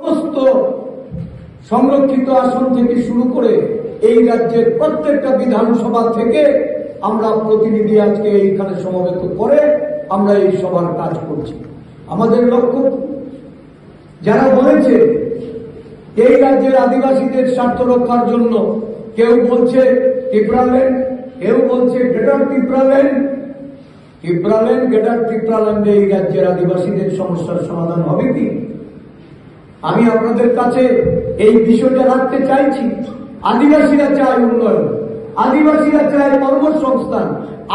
সমস্ত সংরক্ষিত আসন থেকে শুরু করে এই রাজ্যের প্রত্যেকটা বিধানসভা থেকে আমরা প্রতিনিধি আজকে এইখানে সমবেত করে আমরা এই সভার কাজ করছি। আমাদের লক্ষ্য, যারা বলেছে এই রাজ্যের আদিবাসীদের স্বার্থ রক্ষার জন্য, কেউ বলছে ত্রিপুরাল্যান্ড, কেউ বলছে গ্রেটার ত্রিপুরাল্যান্ড, গ্রেটার ত্রিপুরাল্যান্ডে এই রাজ্যের আদিবাসীদের সমস্যার সমাধান হবে কি? আমি আপনাদের কাছে এই বিষয়টা রাখতে চাইছি। আদিবাসীরা চায় উন্নয়ন, আদিবাসীরা চায় কর্মসংস্থান,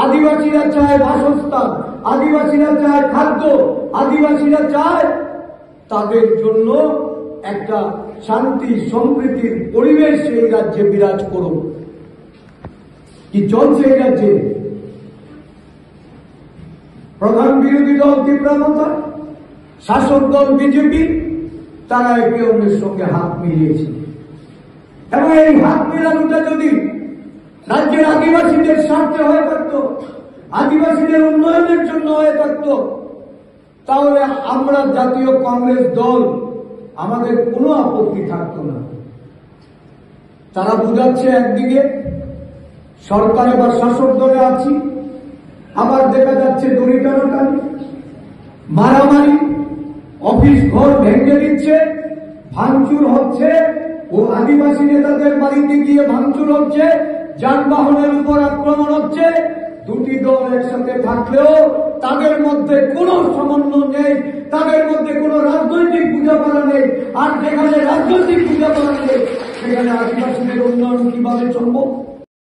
আদিবাসীরা চায় বাসস্থান, আদিবাসীরা চায় খাদ্য, আদিবাসীরা চায় তাদের জন্য একটা শান্তি সম্প্রীতির পরিবেশ এই রাজ্যে বিরাজ করুক। কি চলছে এই রাজ্যে? প্রধান বিরোধী দল ত্রিপুরা, শাসক দল বিজেপি, তারা একে অন্যের সঙ্গে হাত মিলিয়েছে। এবং এই হাত মেলানোটা যদি রাজ্যের আদিবাসীদের স্বার্থে হয়ে থাকত, আদিবাসীদের উন্নয়নের জন্য হয়ে থাকত, তাহলে আমরা জাতীয় কংগ্রেস দল আমাদের কোনো আপত্তি থাকতো না। তারা বুঝাচ্ছে একদিকে সরকারে বা শাসক দলে আছি, আবার দেখা যাচ্ছে দড়ি টানাটানি, মারামারি, অফিস ঘর ভেঙে দিচ্ছে, ভাঙচুর হচ্ছে, ও আদিবাসী নেতাদের বাড়িতে গিয়ে ভাঙচুর হচ্ছে, যানবাহনের উপর আক্রমণ হচ্ছে। দুটি দল একসাথে থাকলেও তাদের মধ্যে কোনো সমন্বয় নেই, তাদের মধ্যে কোনো রাজনৈতিক বোঝাপড়া নেই। আর যেখানে রাজনৈতিক বোঝাপড়া নেই সেখানে আদিবাসীদের উন্নয়ন কিভাবে সম্ভব?